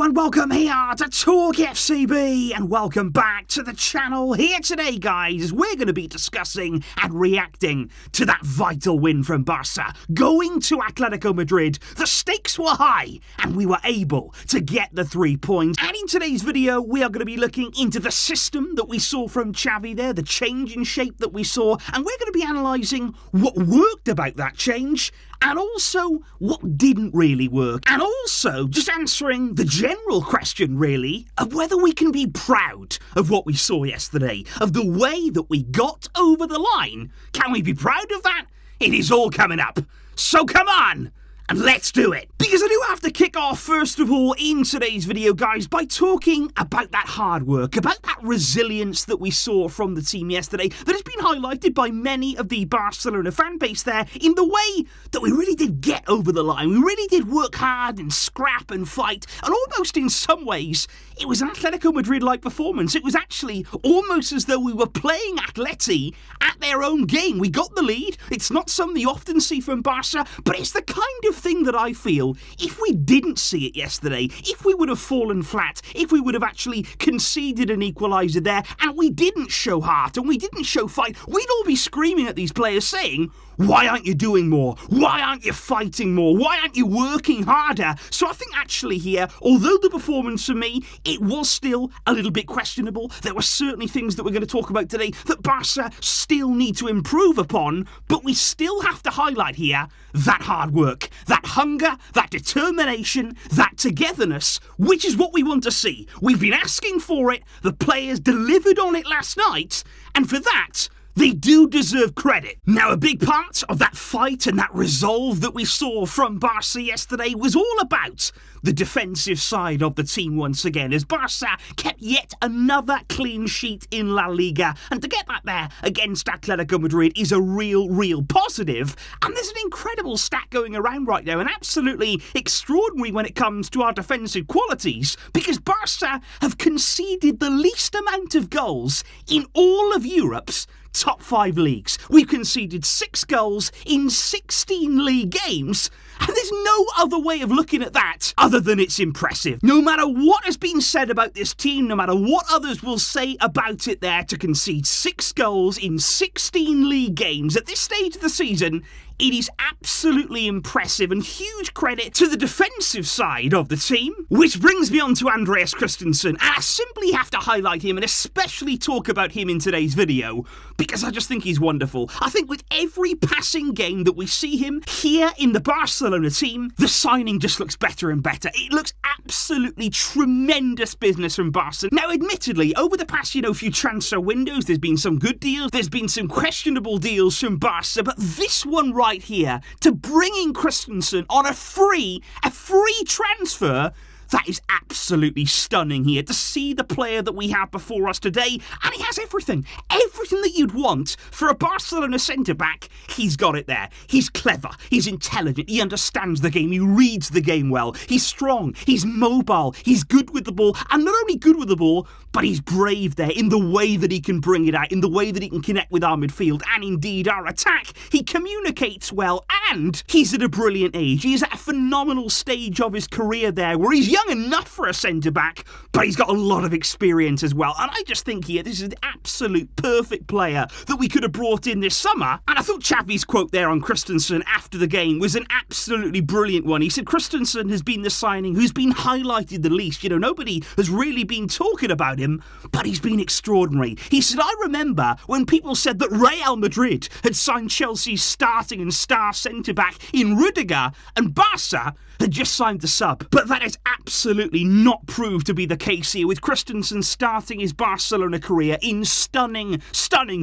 and welcome here to TalkFCB, and welcome back to the channel. Here today, guys, we're going to be discussing and reacting to that vital win from Barça. Going to Atletico Madrid, the stakes were high, and we were able to get the 3 points. And in today's video, we are going to be looking into the system that we saw from Xavi there, the change in shape that we saw, and we're going to be analysing what worked about that change, and also what didn't really work, and also just answering the general question, really, of whether we can be proud of what we saw yesterday, of the way that we got over the line. Can we be proud of that? It is all coming up. So come on, and let's do it. Because I do have to kick off, first of all, in today's video, guys, by talking about that hard work, about that resilience that we saw from the team yesterday, that has been highlighted by many of the Barcelona fan base there, in the way that we really did get over the line. We really did work hard and scrap and fight, and almost in some ways, it was an Atletico Madrid-like performance. It was actually almost as though we were playing Atleti at their own game. We got the lead. It's not something you often see from Barca, but it's the kind of thing that I feel, if we didn't see it yesterday, if we would have fallen flat, if we would have actually conceded an equaliser there, and we didn't show heart, and we didn't show fight, we'd all be screaming at these players saying, why aren't you doing more? Why aren't you fighting more? Why aren't you working harder? So I think actually here, although the performance for me, it was still a little bit questionable, there were certainly things that we're going to talk about today that Barca still need to improve upon, but we still have to highlight here that hard work, that hunger, that determination, that togetherness, which is what we want to see. We've been asking for it, the players delivered on it last night, and for that, they do deserve credit. Now, a big part of that fight and that resolve that we saw from Barca yesterday was all about the defensive side of the team once again, as Barca kept yet another clean sheet in La Liga, and to get that there against Atletico Madrid is a real positive. And there's an incredible stat going around right now, and absolutely extraordinary when it comes to our defensive qualities, because Barca have conceded the least amount of goals in all of Europe's top 5 leagues. We've conceded 6 goals in 16 league games, and there's no other way of looking at that other than it's impressive. No matter what has been said about this team, no matter what others will say about it there, to concede 6 goals in 16 league games at this stage of the season, it is absolutely impressive, and huge credit to the defensive side of the team. Which brings me on to Andreas Christensen, and I simply have to highlight him and especially talk about him in today's video, because I just think he's wonderful. I think with every passing game that we see him here in the Barcelona team, the signing just looks better and better. It looks absolutely tremendous business from Barca. Now, admittedly, over the past, few transfer windows, there's been some good deals, there's been some questionable deals from Barca, but this one right here, to bring in Christensen on a free transfer, that is absolutely stunning here, to see the player that we have before us today, and he has everything that you'd want for a Barcelona centre-back. He's got it there. He's clever, he's intelligent, he understands the game, he reads the game well, he's strong, he's mobile, he's good with the ball, and not only good with the ball, but he's brave there in the way that he can bring it out, in the way that he can connect with our midfield, and indeed our attack. He communicates well, and he's at a brilliant age. He's at a phenomenal stage of his career there, where he's young enough for a centre-back, but he's got a lot of experience as well. And I just think here, this is the absolute perfect player that we could have brought in this summer. And I thought Xavi's quote there on Christensen after the game was an absolutely brilliant one. He said Christensen has been the signing who's been highlighted the least. Nobody has really been talking about him, but he's been extraordinary. He said, I remember when people said that Real Madrid had signed Chelsea's starting and star centre-back in Rudiger, and Barca had just signed the sub. But that is absolutely not proved to be the case here, with Christensen starting his Barcelona career in stunning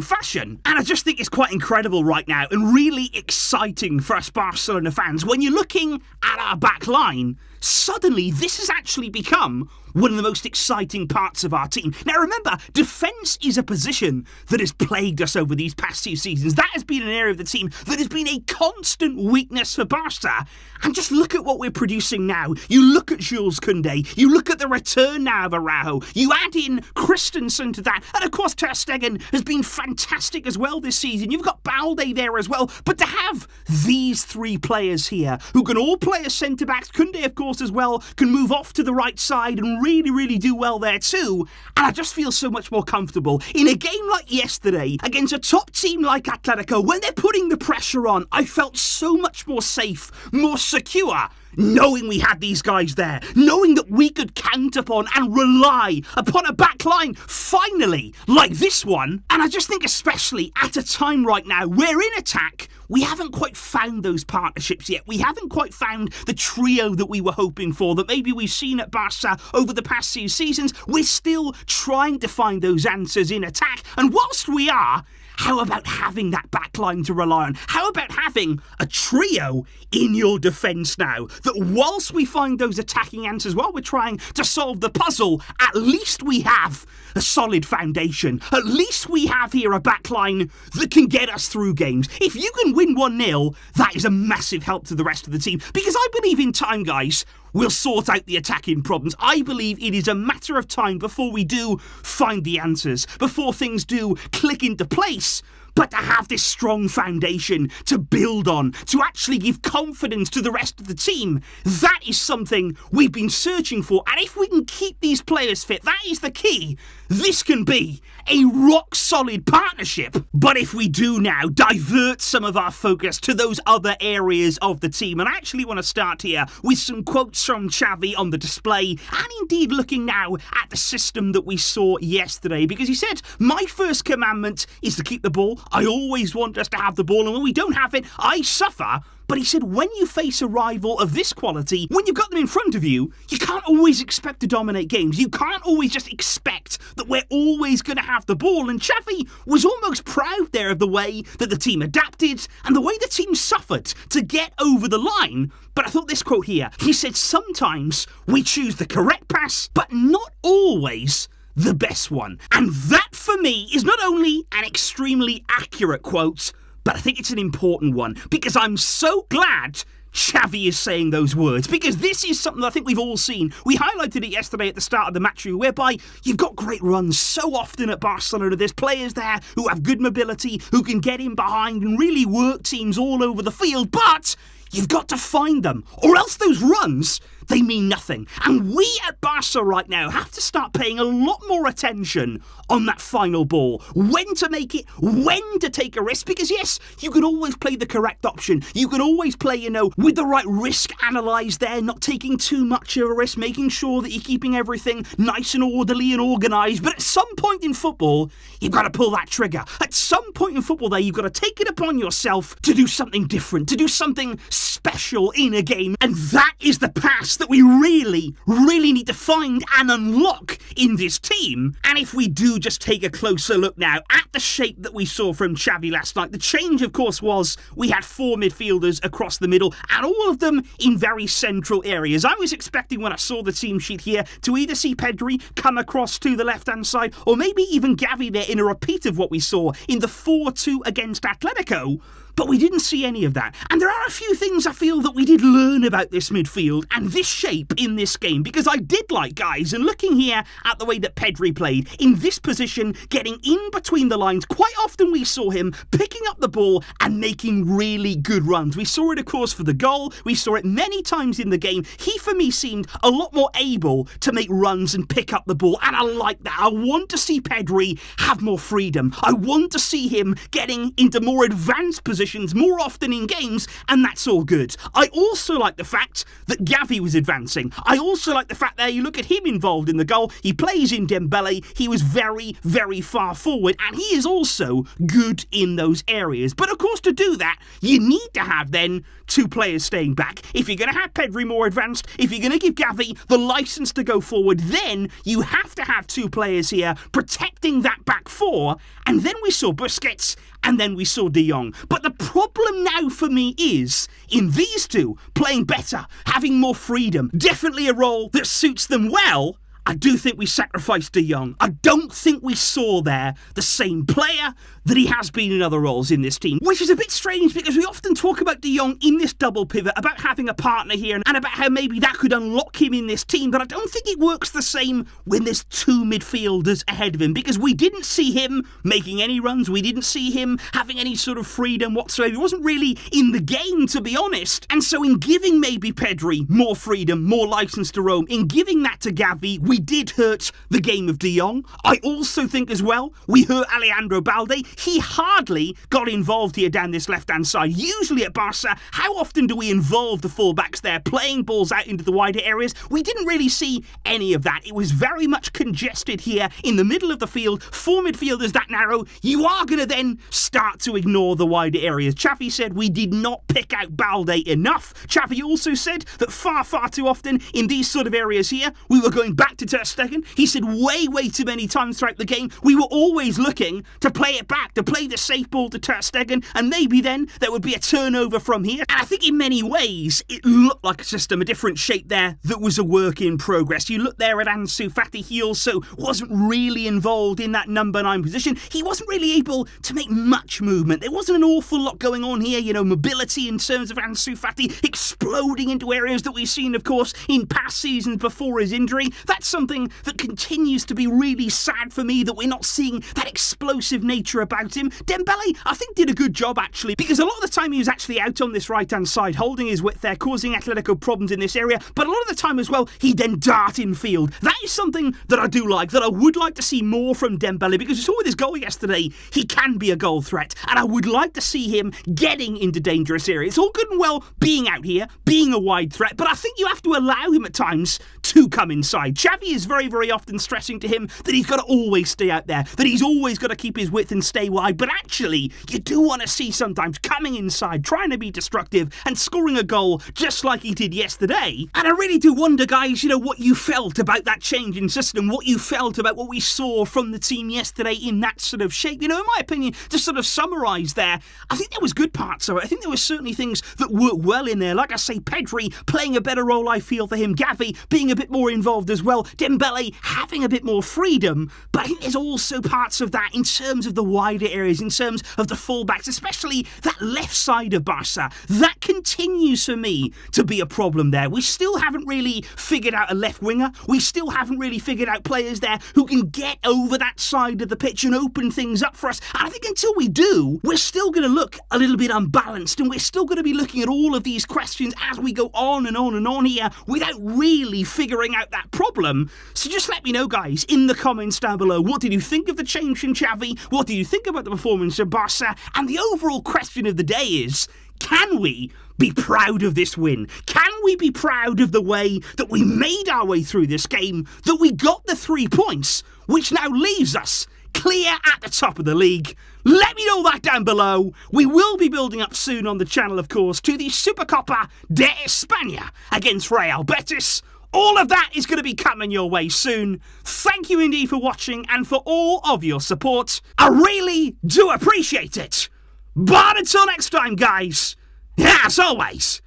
fashion. And I just think it's quite incredible right now, and really exciting for us Barcelona fans. When you're looking at our back line, suddenly this has actually become one of the most exciting parts of our team. Now remember, defence is a position that has plagued us over these past 2 seasons. That has been an area of the team that has been a constant weakness for Barca. And just look at what we're producing now. You look at Jules Koundé, you look at the return now of Araujo, you add in Christensen to that, and of course Ter Stegen has been fantastic as well this season. You've got Balde there as well, but to have these 3 players here who can all play as centre-backs, Koundé of course course, as well, can move off to the right side and really do well there too. And I just feel so much more comfortable in a game like yesterday against a top team like Atletico. When they're putting the pressure on, I felt so much more safe, more secure, knowing we had these guys there, knowing that we could count upon and rely upon a backline, finally, like this one. And I just think, especially at a time right now, we're in attack, we haven't quite found those partnerships yet. We haven't quite found the trio that we were hoping for, that maybe we've seen at Barça over the past few seasons. We're still trying to find those answers in attack. And whilst we are, how about having that backline to rely on? How about having a trio in your defence now? That whilst we find those attacking answers, while we're trying to solve the puzzle, at least we have a solid foundation. At least we have here a backline that can get us through games. If you can win 1-0, that is a massive help to the rest of the team. Because I believe in time, guys, we'll sort out the attacking problems. I believe it is a matter of time before we do find the answers, before things do click into place. But to have this strong foundation to build on, to actually give confidence to the rest of the team, that is something we've been searching for. And if we can keep these players fit, that is the key. This can be a rock-solid partnership. But if we do now divert some of our focus to those other areas of the team, and I actually want to start here with some quotes from Xavi on the display, and indeed looking now at the system that we saw yesterday, because he said, "My first commandment is to keep the ball. I always want us to have the ball, and when we don't have it, I suffer." But he said, when you face a rival of this quality, when you've got them in front of you, you can't always expect to dominate games. You can't always just expect that we're always going to have the ball. And Xavi was almost proud there of the way that the team adapted and the way the team suffered to get over the line. But I thought this quote here, he said, "Sometimes we choose the correct pass, but not always the best one." And that, for me, is not only an extremely accurate quote, but I think it's an important one, because I'm so glad Xavi is saying those words, because this is something that I think we've all seen. We highlighted it yesterday at the start of the match, whereby you've got great runs so often at Barcelona. There's players there who have good mobility, who can get in behind and really work teams all over the field, but you've got to find them, or else those runs, they mean nothing. And we at Barca right now have to start paying a lot more attention on that final ball. When to make it, when to take a risk. Because yes, you can always play the correct option. You can always play, with the right risk analysed there, not taking too much of a risk, making sure that you're keeping everything nice and orderly and organised. But at some point in football, you've got to pull that trigger. At some point in football there, you've got to take it upon yourself to do something different, to do something special in a game. And that is the pass that we really need to find and unlock in this team. And if we do just take a closer look now at the shape that we saw from Xavi last night, the change, of course, was we had 4 midfielders across the middle, and all of them in very central areas. I was expecting, when I saw the team sheet here, to either see Pedri come across to the left-hand side, or maybe even Xavi there in a repeat of what we saw in the 4-2 against Atletico. But we didn't see any of that. And there are a few things I feel that we did learn about this midfield and this shape in this game, because I did like, guys, and looking here at the way that Pedri played, in this position, getting in between the lines, quite often we saw him picking up the ball and making really good runs. We saw it, of course, for the goal. We saw it many times in the game. He, for me, seemed a lot more able to make runs and pick up the ball, and I like that. I want to see Pedri have more freedom. I want to see him getting into more advanced positions more often in games, and that's all good. I also like the fact that Xavi was advancing. I also like the fact that you look at him involved in the goal. He plays in Dembélé. He was very far forward, and he is also good in those areas. But of course, to do that, you need to have then 2 players staying back. If you're going to have Pedri more advanced, if you're going to give Xavi the license to go forward, then you have to have 2 players here protecting that back 4. And then we saw Busquets, and then we saw De Jong. But the problem now for me is, in these 2, playing better, having more freedom, definitely a role that suits them well, I do think we sacrificed De Jong. I don't think we saw there the same player that he has been in other roles in this team, which is a bit strange because we often talk about De Jong in this double pivot, about having a partner here and about how maybe that could unlock him in this team, but I don't think it works the same when there's two midfielders ahead of him, because we didn't see him making any runs, we didn't see him having any sort of freedom whatsoever. He wasn't really in the game, to be honest. And so in giving maybe Pedri more freedom, more license to roam, in giving that to Xavi, we did hurt the game of De Jong. I also think as well, we hurt Alejandro Balde. He hardly got involved here down this left-hand side. Usually at Barca, how often do we involve the fullbacks there, playing balls out into the wider areas? We didn't really see any of that. It was very much congested here in the middle of the field. Four midfielders that narrow, you are going to then start to ignore the wider areas. Xavi said we did not pick out Balde enough. Xavi also said that far too often in these sort of areas here, we were going back to Ter Stegen. He said way too many times throughout the game, we were always looking to play it back, to play the safe ball to Ter Stegen, and maybe then there would be a turnover from here. And I think in many ways, it looked like a system, a different shape there that was a work in progress. You look there at Ansu Fati, he also wasn't really involved in that number 9 position. He wasn't really able to make much movement. There wasn't an awful lot going on here, mobility in terms of Ansu Fati exploding into areas that we've seen, of course, in past seasons before his injury. That's something that continues to be really sad for me, that we're not seeing that explosive nature about him. Dembélé, I think, did a good job, actually, because a lot of the time he was actually out on this right-hand side, holding his width there, causing Atletico problems in this area, but a lot of the time as well, he then dart in field. That is something that I do like, that I would like to see more from Dembélé, because we saw with his goal yesterday, he can be a goal threat, and I would like to see him getting into dangerous areas. It's all good and well being out here, being a wide threat, but I think you have to allow him at times to come inside. Xavi is very often stressing to him that he's got to always stay out there, that he's always got to keep his width and stay wide, but actually, you do want to see sometimes coming inside, trying to be destructive, and scoring a goal just like he did yesterday. And I really do wonder, guys, what you felt about that change in system, what you felt about what we saw from the team yesterday in that sort of shape. In my opinion, to sort of summarise there, I think there was good parts of it. I think there were certainly things that worked well in there. Like I say, Pedri playing a better role, I feel, for him. Xavi being a bit more involved as well. Dembélé having a bit more freedom. But I think there's also parts of that in terms of the wider areas, in terms of the fullbacks, especially that left side of Barca. That continues for me to be a problem there. We still haven't really figured out a left winger. We still haven't really figured out players there who can get over that side of the pitch and open things up for us. And I think until we do, we're still going to look a little bit unbalanced, and we're still going to be looking at all of these questions as we go on and on here without really figuring out that problem. So just let me know, guys, in the comments down below, what did you think of the change from Xavi? What do you think about the performance of Barca? And the overall question of the day is, can we be proud of this win? Can we be proud of the way that we made our way through this game, that we got the 3 points, which now leaves us clear at the top of the league? Let me know that down below. We will be building up soon on the channel, of course, to the Supercopa de España against Real Betis. All of that is going to be coming your way soon. Thank you indeed for watching and for all of your support. I really do appreciate it. But until next time, guys, as always,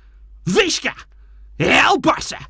Visca El Barça.